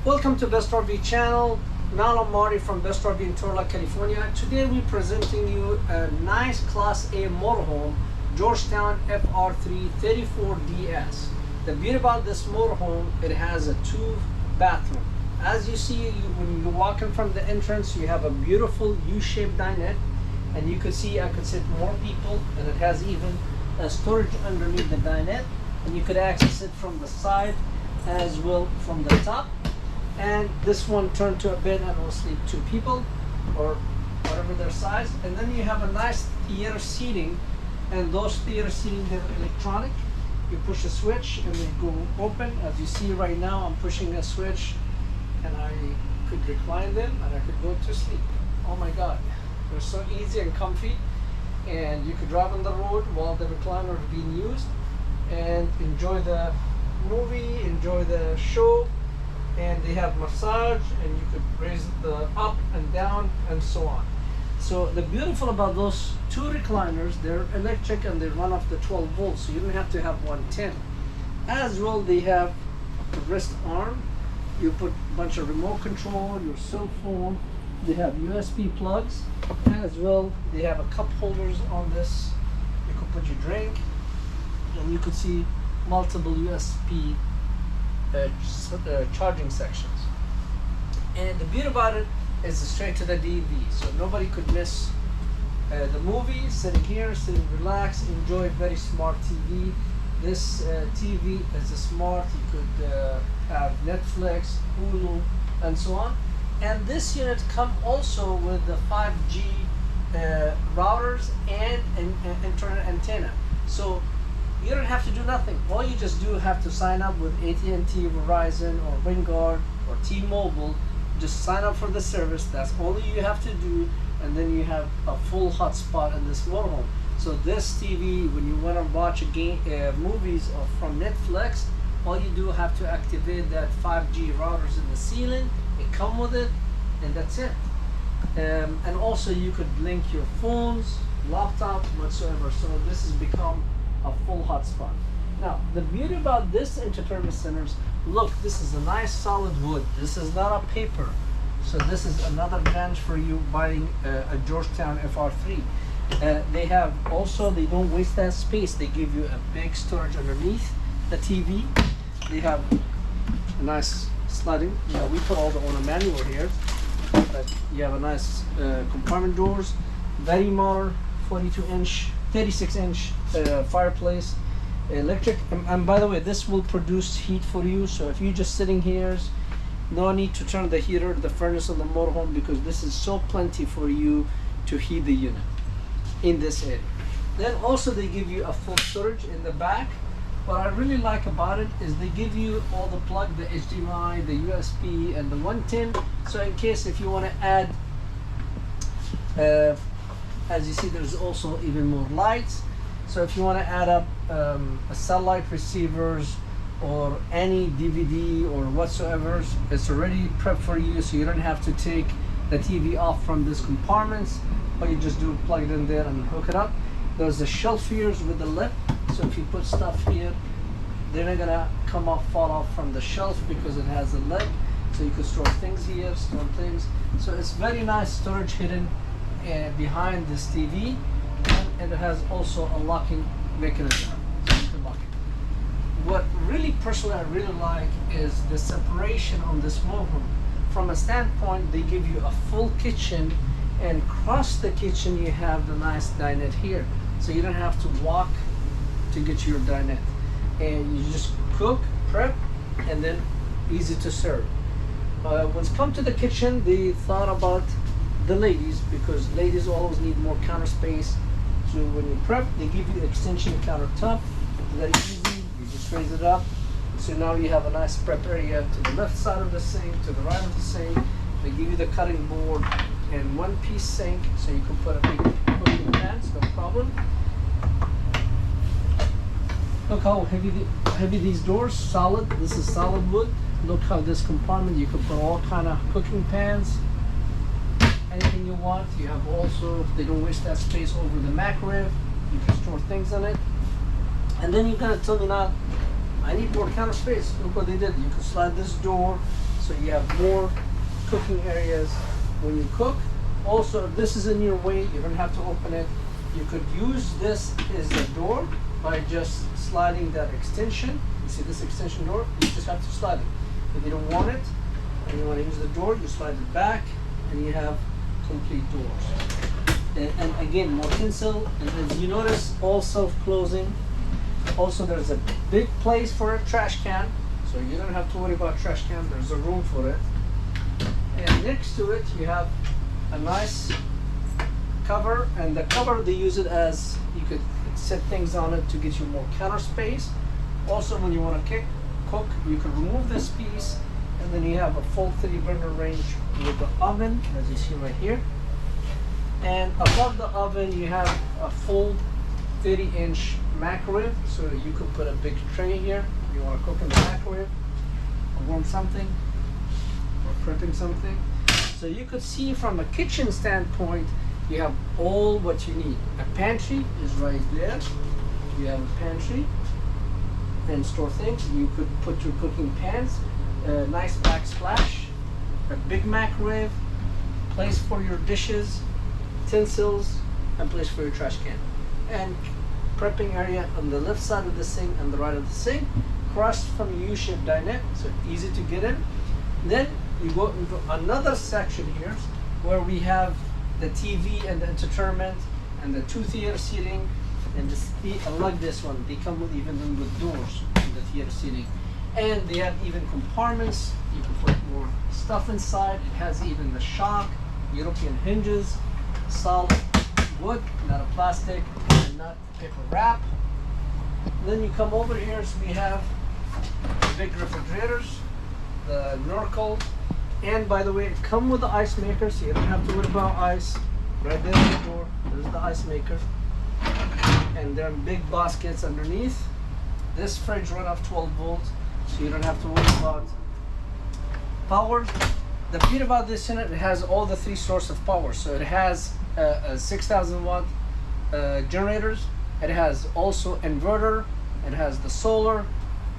Welcome to Best RV channel. Now I'm Marty from Best RV in Turlock, California. Today we're presenting you a nice Class A motorhome, Georgetown FR3 34DS. The beauty about this motorhome, it has a 2-bathroom. As you see, when you walk in from the entrance, you have a beautiful U-shaped dinette, and you could see I could sit more people, and it has even a storage underneath the dinette, and you could access it from the side as well from the top. And this one turned to a bed and will sleep 2 people or whatever their size. And then you have a nice theater seating, and those theater seating, they're electronic. You push a switch and they go open. As you see right now, I'm pushing a switch and I could recline them and I could go to sleep. Oh my God, they're so easy and comfy, and you could drive on the road while the recliner is being used and enjoy the movie, enjoy the show. And they have massage, and you could raise the up and down and so on. So the beautiful about those 2 recliners, they're electric and they run off the 12 volts, so you don't have to have 110. As well, they have a wrist arm. You put a bunch of remote control, your cell phone. They have USB plugs. As well, they have a cup holders on this. You could put your drink, and you could see multiple USB charging sections. And the beauty about it is straight to the DV, so nobody could miss the movie. Sitting here, sitting relaxed, enjoy very smart TV. This TV is smart. You could have Netflix, Hulu, and so on. And this unit comes also with the 5G routers and an internet antenna. So you don't have to do nothing. All you just do have to sign up with AT&T, Verizon, or Vanguard, or T-Mobile. Just sign up for the service. That's all you have to do, and then you have a full hotspot in this motorhome. So this TV, when you want to watch movies from Netflix, all you do have to activate that 5G routers in the ceiling. It comes with it, and that's it. And also you could link your phones, laptops, whatsoever. So this has become a full hotspot. Now, the beauty about this entertainment centers, look, this is a nice solid wood. This is not a paper. So this is another advantage for you buying a Georgetown FR3. They have also, they don't waste that space. They give you a big storage underneath the TV. They have a nice sliding. We put all the on a manual here, but you have a nice compartment doors, very modern, 42-inch 36-inch fireplace, electric, and by the way, this will produce heat for you. So if you're just sitting here, no need to turn the heater, the furnace on the motorhome, because this is so plenty for you to heat the unit in this area. Then also they give you a full storage in the back. What I really like about it is they give you all the plug, the HDMI, the USB, and the 110. So in case if you want to add as you see, there's also even more lights. So if you want to add up a satellite receivers or any DVD or whatsoever, it's already prepped for you, so you don't have to take the TV off from these compartments. All you just do, plug it in there and hook it up. There's the shelf here with the lip, so if you put stuff here, they're not gonna fall off from the shelf because it has a lid. So you can store things here, store things. So it's very nice storage hidden behind this TV, and it has also a locking mechanism, so you can lock it. What really personally I really like is the separation on this motorhome. From a standpoint, they give you a full kitchen, and across the kitchen you have the nice dinette here, so you don't have to walk to get to your dinette, and you just cook, prep, and then easy to serve. When it comes to the kitchen, they thought about the ladies, because ladies always need more counter space. So when you prep, they give you extension countertop. Very easy. You just raise it up. So now you have a nice prep area to the left side of the sink, to the right of the sink. They give you the cutting board and 1-piece sink, so you can put a big cooking pans, no problem. Look how heavy these doors, solid. This is solid wood. Look how this compartment, you can put all kind of cooking pans, anything you want. You have also, they don't waste that space, over the microwave. You can store things in it. And then you're gonna tell me now, I need more counter space. Look what they did. You can slide this door, so you have more cooking areas when you cook. Also, if this is in your way, you don't have to open it. You could use this as a door by just sliding that extension. You see this extension door? You just have to slide it. If you don't want it and you want to use the door, you slide it back and you have complete doors. And again, more tinsel, and as you notice, all self-closing. Also, there's a big place for a trash can, so you don't have to worry about trash can. There's a room for it. And next to it, you have a nice cover, and the cover, they use it as, you could set things on it to get you more counter space. Also, when you want to cook, you can remove this piece, and then you have a full 3-burner range with the oven, as you see right here. And above the oven, you have a full 30-inch microwave, so you could put a big tray here if you want to cook in the microwave or warm something or prepping something. So you could see from a kitchen standpoint, you have all what you need. A pantry is right there. You have a pantry and store things. You could put your cooking pans, a nice backsplash, a big microwave, place for your dishes, utensils, and place for your trash can. And prepping area on the left side of the sink and the right of the sink, across from a U-shaped dinette, so easy to get in. Then you go into another section here where we have the TV and the entertainment and the 2-theater seating. And I like this one. They come with even with doors in the theater seating, and they have even compartments. You can put more stuff inside. It has even the shock, European hinges, solid wood, not a plastic, and not paper wrap. Then you come over here, so we have big refrigerators, the Norcal, and by the way, it comes with the ice maker, so you don't have to worry about ice. Right there on the door, there's the ice maker, and there are big baskets underneath. This fridge runs off 12 volts, so you don't have to worry about power. The beauty about this unit, it has all the 3 sources of power. So it has a 6,000 watt generators. It has also inverter. It has the solar.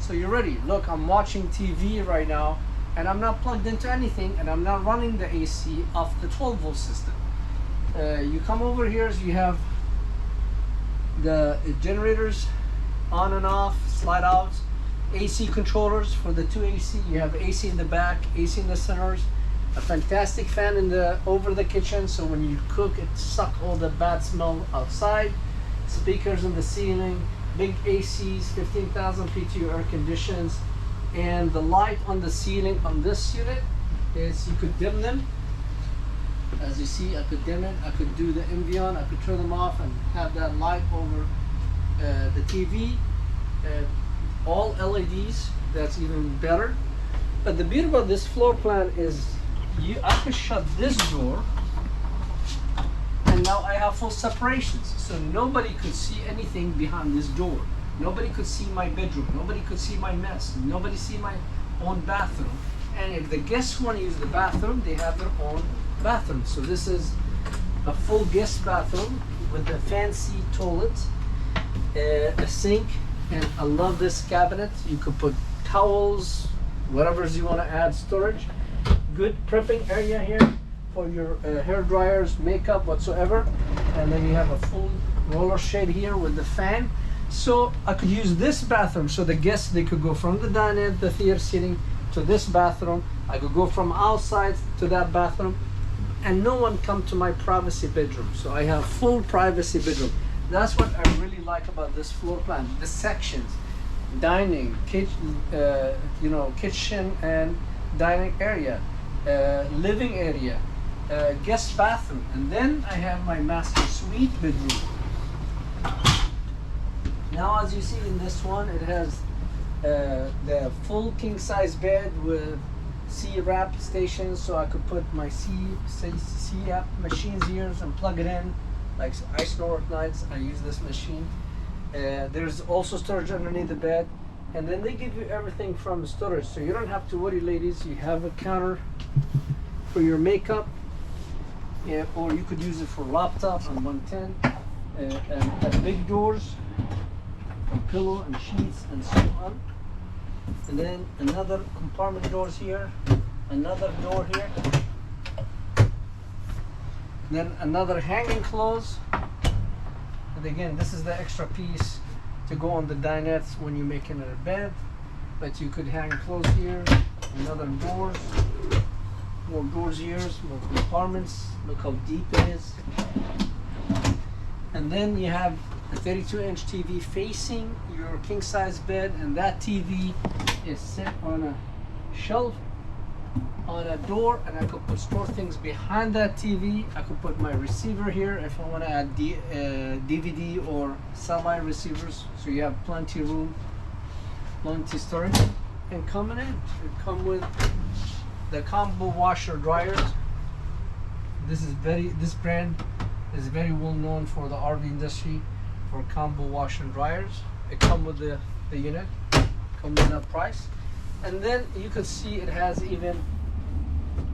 So you're ready. Look, I'm watching TV right now, and I'm not plugged into anything, and I'm not running the AC off the 12 volt system. You come over here, so you have the generators on and off, slide out. AC controllers for the 2 AC. You have AC in the back, AC in the centers. A fantastic fan in the over the kitchen, so when you cook, it sucks all the bad smell outside. Speakers in the ceiling, big ACs, 15,000 PTU air conditions, and the light on the ceiling on this unit is you could dim them. As you see, I could dim it. I could do the Envion. I could turn them off and have that light over the TV. All LEDs. That's even better. But the beauty about this floor plan is I could shut this door, and now I have full separations, so nobody could see anything behind this door. Nobody could see my bedroom. Nobody could see my mess. Nobody see my own bathroom. And if the guests want to use the bathroom, they have their own bathroom. So this is a full guest bathroom with a fancy toilet, a sink, and I love this cabinet. You could put towels, whatever you want to add storage. Good prepping area here for your hair dryers, makeup, whatsoever. And then you have a full roller shade here with the fan. So I could use this bathroom, so the guests, they could go from the dinette, the theater seating, to this bathroom. I could go from outside to that bathroom, and no one come to my privacy bedroom. So I have full privacy bedroom. That's what I really like about this floor plan. The sections, dining, kitchen, kitchen and dining area, living area, guest bathroom, and then I have my master suite bedroom. Now, as you see in this one, it has the full king size bed with C-wrap stations, so I could put my C-wrap machines here and plug it in. Like I snore at nights, I use this machine. There's also storage underneath the bed, and then they give you everything from storage, so you don't have to worry, ladies. You have a counter for your makeup, or you could use it for laptop on 110, and big doors for pillow and sheets and so on. And then another compartment doors here another door here, then another hanging clothes, and again this is the extra piece to go on the dinette when you're making a bed, but you could hang clothes here. Another doors, more doors here, more compartments. Look how deep it is. And then you have a 32-inch TV facing your king size bed, and that TV is set on a shelf on a door, and I could store things behind that TV. I could put my receiver here if I want to add DVD or semi receivers, so you have plenty room, plenty storage. And coming in, it come with the combo washer dryers. This brand is very well known for the RV industry for combo washer dryers. It come with the unit, come with that price. And then you can see it has even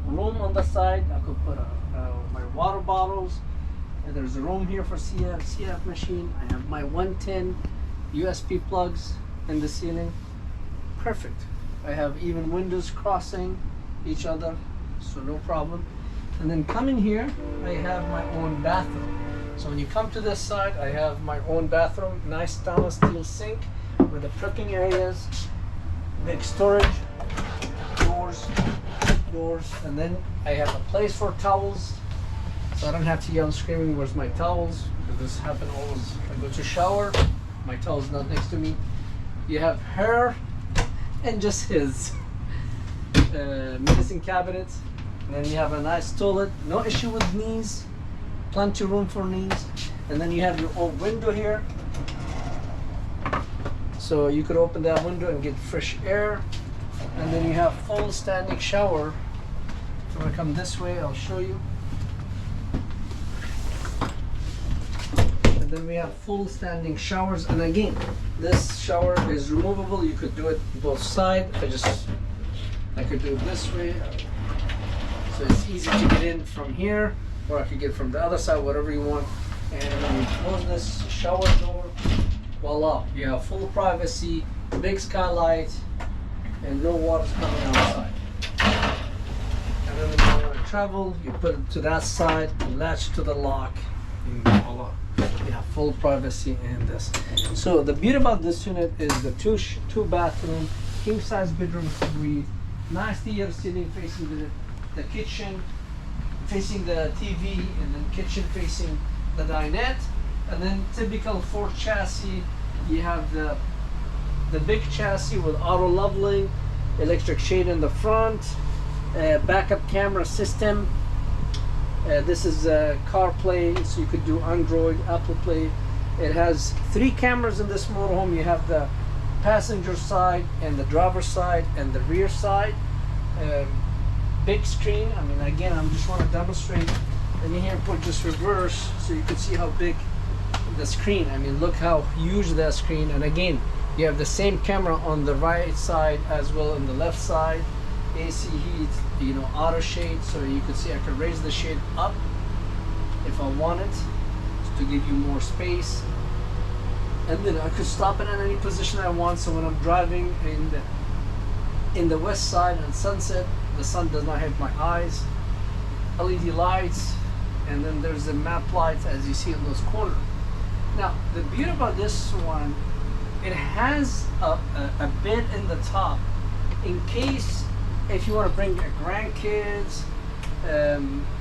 room on the side. I could put my water bottles, and there's a room here for CF machine. I have my 110 USB plugs in the ceiling. Perfect. I have even windows crossing each other, so no problem. And then coming here, I have my own bathroom. So when you come to this side, I have my own bathroom, nice stainless steel sink with the prepping areas, big storage, doors, and then I have a place for towels, so I don't have to yell screaming, where's my towels? Because this happens always. I go to shower, my towel's not next to me. You have her and just his medicine cabinet, and then you have a nice toilet, no issue with knees, plenty room for knees. And then you have your own window here, so you could open that window and get fresh air. And then you have full standing shower. So I come this way, I'll show you. And then we have full standing showers, and again this shower is removable. You could do it both sides. I could do it this way, so it's easy to get in from here, or I could get from the other side, whatever you want. And when you close this shower door, voila, you have full privacy, big skylight, and no water's coming outside. And then when you want to travel, you put it to that side, latch to the lock, and voila, you have full privacy in this. So the beauty about this unit is the two bathroom, king size bedroom suite, nice theater ceiling facing the kitchen, facing the TV, and then kitchen facing the dinette. And then typical Ford chassis, you have the big chassis with auto leveling, electric shade in the front, backup camera system. This is CarPlay, so you could do Android, Apple Play. It has 3 cameras in this motorhome. You have the passenger side and the driver side and the rear side. Big screen. I mean, again, I just want to demonstrate. And you here put just reverse, so you can see how big the screen. I mean, look how huge that screen. And again, you have the same camera on the right side as well on the left side. AC heat, auto shade, so you can see I can raise the shade up if I want it to give you more space. And then I could stop it in any position I want, so when I'm driving in the west side and sunset, the sun does not hit my eyes. LED lights, and then there's the map lights as you see in those corners. Now the beauty about this one, it has a bed in the top in case if you want to bring your grandkids,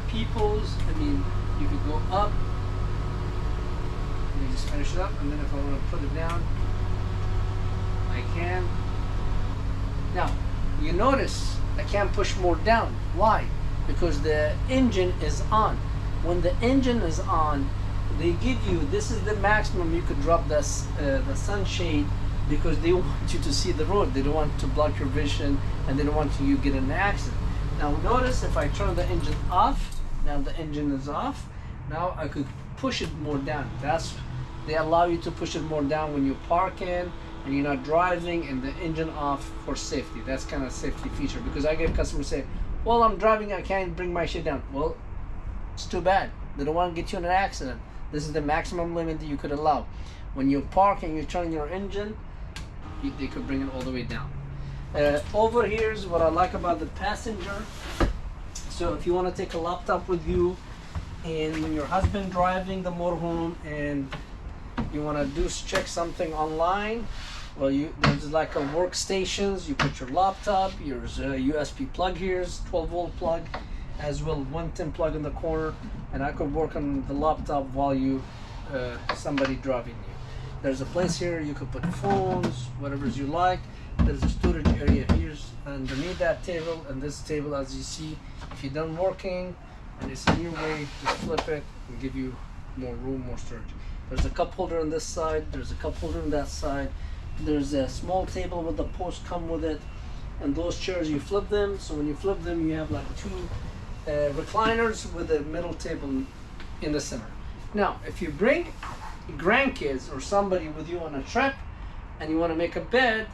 peoples. I mean, you could go up. Let me just finish it up, and then if I want to put it down, I can. Now you notice I can't push more down. Why? Because the engine is on. When the engine is on, they give you, this is the maximum you could drop the sunshade, because they want you to see the road. They don't want to block your vision, and they don't want you to get in an accident. Now notice if I turn the engine off, now the engine is off. Now I could push it more down. They allow you to push it more down when you park in and you're not driving, and the engine off for safety. That's kind of a safety feature, because I get customers say, well, I'm driving, I can't bring my shit down. Well, it's too bad. They don't want to get you in an accident. This is the maximum limit that you could allow. When you park and you turn your engine, they could bring it all the way down. Over here is what I like about the passenger. So if you want to take a laptop with you, and when your husband driving the motorhome and you want to check something online, well, there's like a workstations. You put your laptop. Here's a USB plug. Here's 12-volt plug, as well 110 plug in the corner, and I could work on the laptop while somebody driving you. There's a place here you could put phones, whatever's you like. There's a storage area here underneath that table, and this table, as you see, if you're done working and it's in your way, just flip it and give you more room, more storage. There's a cup holder on this side. There's a cup holder on that side. There's a small table with the post come with it, and those chairs you flip them. So when you flip them, you have like two recliners with a middle table in the center. Now, if you bring grandkids or somebody with you on a trip and you want to make a bed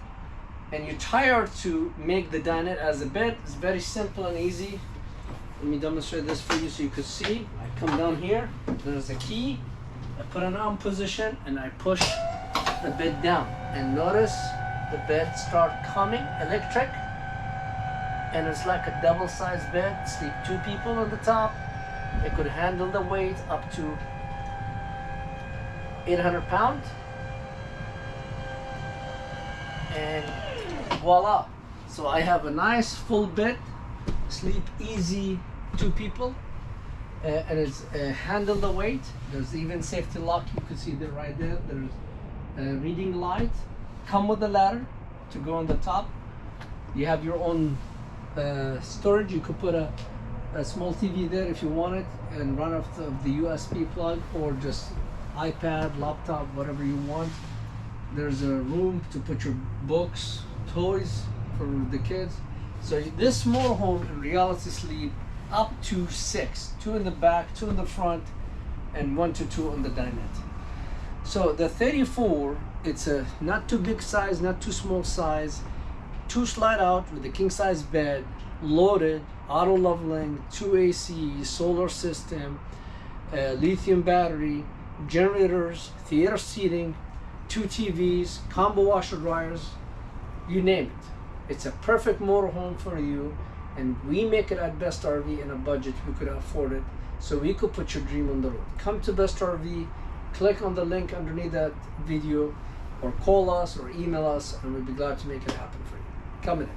and you're tired to make the dinette as a bed, it's very simple and easy. Let me demonstrate this for you so you can see. I come down here, there's a key, I put it on position and I push the bed down, and notice the bed start coming electric, and it's like a double-sized bed. Sleep 2 people on the top. It could handle the weight up to 800 pounds, and voila. So I have a nice full bed, sleep easy 2 people, and it's handle the weight. There's even safety lock, you can see that right there. There's a reading light, come with the ladder to go on the top. You have your own storage. You could put a small TV there if you want it, and run off the USB plug, or just iPad, laptop, whatever you want. There's a room to put your books, toys for the kids. So this motorhome in reality sleep up to 6, 2 in the back, 2 in the front, and 1 to 2 on the dinette. So the 34, it's a not too big size, not too small size, 2 slide out with a king size bed, loaded, auto leveling, 2 AC, solar system, lithium battery, generators, theater seating, 2 TVs, combo washer dryers, you name it. It's a perfect motorhome for you, and we make it at Best RV in a budget we could afford it, so we could put your dream on the road. Come to Best RV, click on the link underneath that video, or call us or email us, and we'll be glad to make it happen for you. Come in.